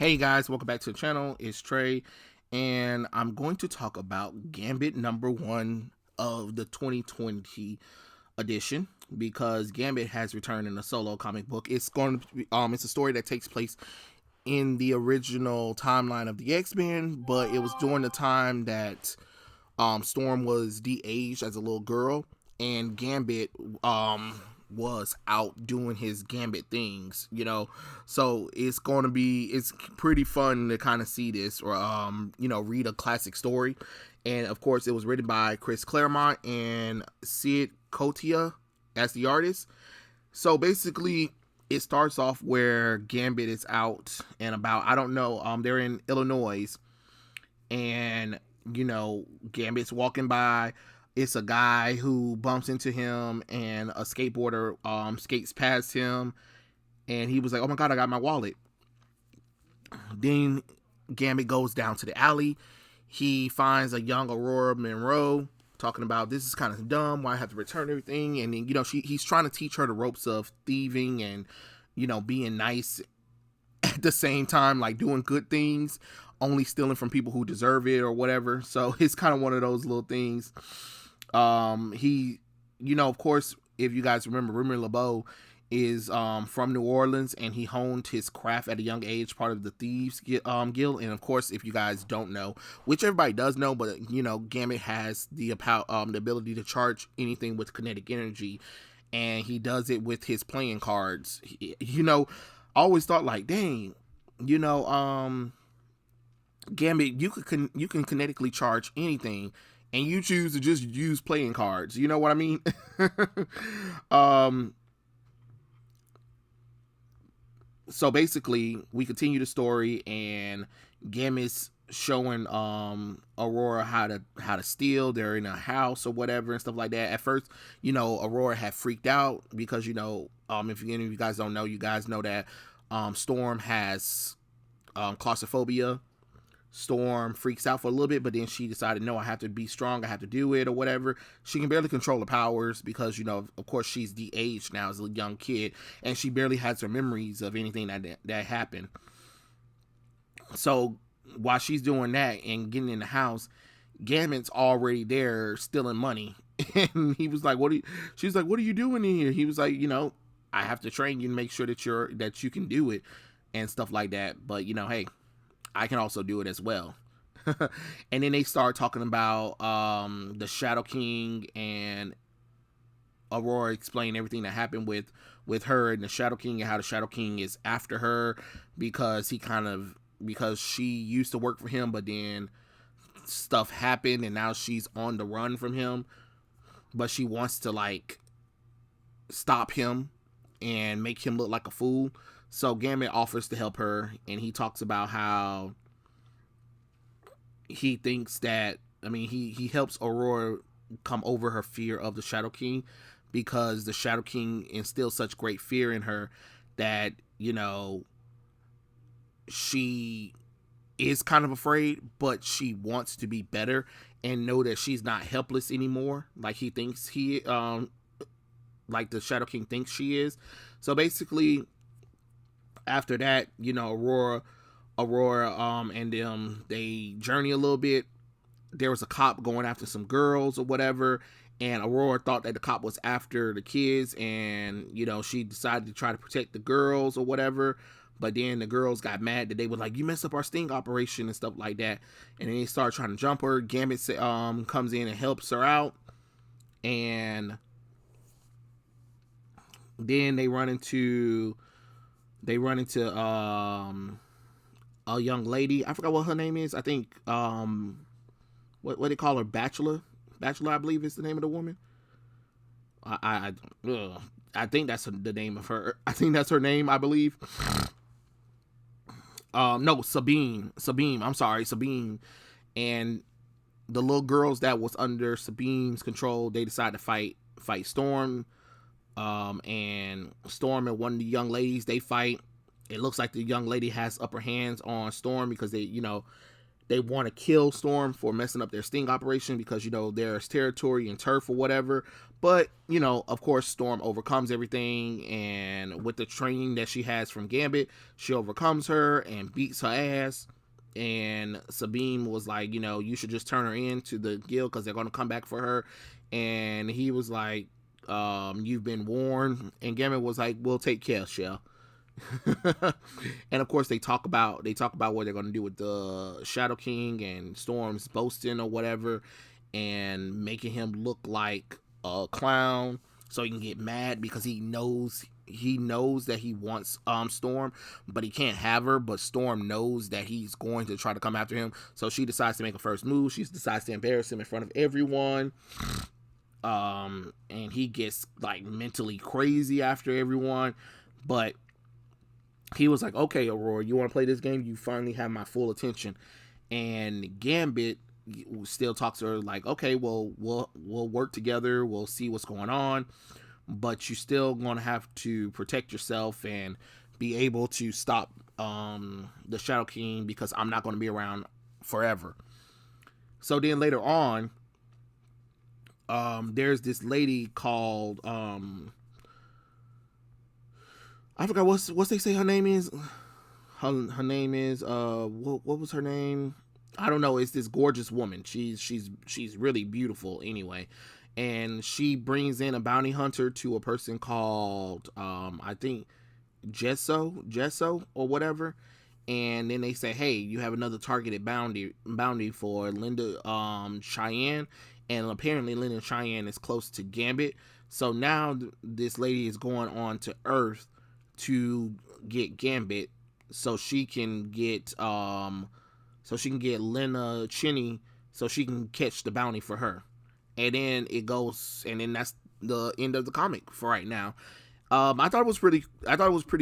Hey guys, welcome back to the channel. It's Trey, and I'm going to talk about Gambit #1 of the 2020 edition because Gambit has returned in a solo comic book. It's going to be, it's a story that takes place in the original timeline of the X-Men, but it was during the time that Storm was de-aged as a little girl, and Gambit was out doing his Gambit things. So it's pretty fun to kind of see this or read a classic story. And of course, it was written by Chris Claremont and Sid Kotia as the artist. So basically, it starts off where Gambit is out and about. I don't know. They're in Illinois, and Gambit's walking by. It's a guy who bumps into him, and a skateboarder skates past him, and he was like, "Oh my god, I got my wallet." Then Gambit goes down to the alley. He finds a young Aurora Monroe talking about, "This is kind of dumb. Why I have to return everything?" And then he's trying to teach her the ropes of thieving and being nice at the same time, like doing good things, only stealing from people who deserve it or whatever. So it's kind of one of those little things. He, of course, if you guys remember, Remy LeBeau is from New Orleans, and he honed his craft at a young age, part of the Thieves Guild. And of course, if you guys don't know, which everybody does know, but Gambit has the ability to charge anything with kinetic energy, and he does it with his playing cards. I always thought, like, dang, Gambit, you can kinetically charge anything, and you choose to just use playing cards. You know what I mean? So basically, we continue the story, and Gambit's showing Aurora how to steal. They're in a house or whatever and stuff like that. At first, Aurora had freaked out because if any of you guys don't know, you guys know that Storm has claustrophobia. Storm freaks out for a little bit, but then she decided, no, I have to be strong, I have to do it or whatever. She can barely control her powers because of course, she's de-aged now as a young kid, and she barely has her memories of anything that happened. So while she's doing that and getting in the house, Gambit's already there stealing money. And he was like, she's like, "What are you doing in here?" He was like, "I have to train you and make sure that you can do it and stuff like that. But hey, I can also do it as well." And then they start talking about the Shadow King, and Aurora explained everything that happened with her and the Shadow King, and how the Shadow King is after her because she used to work for him, but then stuff happened and now she's on the run from him, but she wants to like stop him and make him look like a fool. So Gambit offers to help her, and he talks about how he thinks that, he helps Aurora come over her fear of the Shadow King, because the Shadow King instills such great fear in her that, she is kind of afraid, but she wants to be better and know that she's not helpless anymore, like he thinks like the Shadow King thinks she is. So basically, after that, Aurora and them, they journey a little bit. There was a cop going after some girls or whatever, and Aurora thought that the cop was after the kids, and she decided to try to protect the girls or whatever. But then the girls got mad that they were like, "You messed up our sting operation" and stuff like that, and then they started trying to jump her. Gambit comes in and helps her out, and then they run into a young lady. I forgot what her name is. I think what they call her, Bachelor, I believe is the name of the woman. I think that's the name of her. I think that's her name, I believe. No, Sabine. I'm sorry, Sabine. And the little girls that was under Sabine's control, they decided to fight Storm. And Storm and one of the young ladies, they fight. It looks like the young lady has upper hands on Storm because they want to kill Storm for messing up their sting operation because, there's territory and turf or whatever. But, of course, Storm overcomes everything, and with the training that she has from Gambit, she overcomes her and beats her ass. And Sabine was like, you should just turn her into the guild because they're going to come back for her. And he was like, you've been warned. And Gambit was like, we'll take care, Shell. And of course they talk about what they're going to do with the Shadow King and Storm's boasting or whatever, and making him look like a clown so he can get mad because he knows that he wants Storm, but he can't have her. But Storm knows that he's going to try to come after him, so she decides to make a first move. She decides to embarrass him in front of everyone. And he gets like mentally crazy after everyone, but he was like, okay, Aurora, you want to play this game? You finally have my full attention. And Gambit still talks to her like, okay, well, we'll work together. We'll see what's going on. But you're still going to have to protect yourself and be able to stop the Shadow King, because I'm not going to be around forever. So then later on, there's this lady called... I forgot what they say her name is. Her name is what was her name? I don't know. It's this gorgeous woman. She's really beautiful anyway, and she brings in a bounty hunter to a person called I think Gesso or whatever, and then they say, hey, you have another targeted bounty for Linda Cheyenne, and apparently Linda Cheyenne is close to Gambit. So now this lady is going on to Earth to get Gambit so she can get Lena Cheney so she can catch the bounty for her. And then that's the end of the comic for right now. I thought it was pretty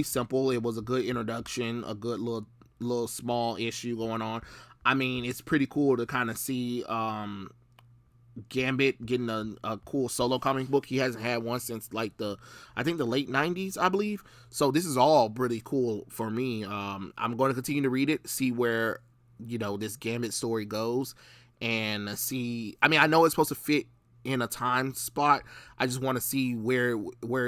simple. It was a good introduction, a good little small issue going on. I mean, it's pretty cool to kind of see Gambit getting a cool solo comic book. He hasn't had one since like the late 90s, I believe. So this is all pretty cool for me. I'm going to continue to read it, see where this Gambit story goes, and see. I mean, I know it's supposed to fit in a time spot. I just want to see where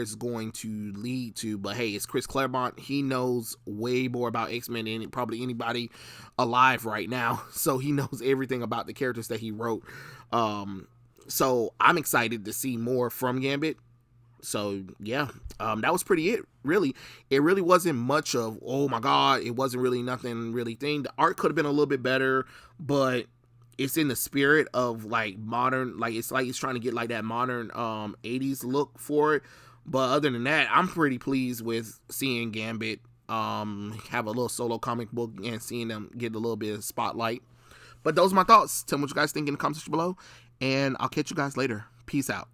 it's going to lead to. But hey, it's Chris Claremont. He knows way more about X-Men than probably anybody alive right now. So he knows everything about the characters that he wrote. So I'm excited to see more from Gambit. So yeah, that was pretty it. Really, it really wasn't much of, oh my god, it wasn't really nothing really thing. The art could have been a little bit better, but it's in the spirit of like modern, like it's trying to get like that modern 80s look for it. But other than that, I'm pretty pleased with seeing Gambit have a little solo comic book and seeing them get a little bit of spotlight. But those are my thoughts. Tell me what you guys think in the comment section below, and I'll catch you guys later. Peace out.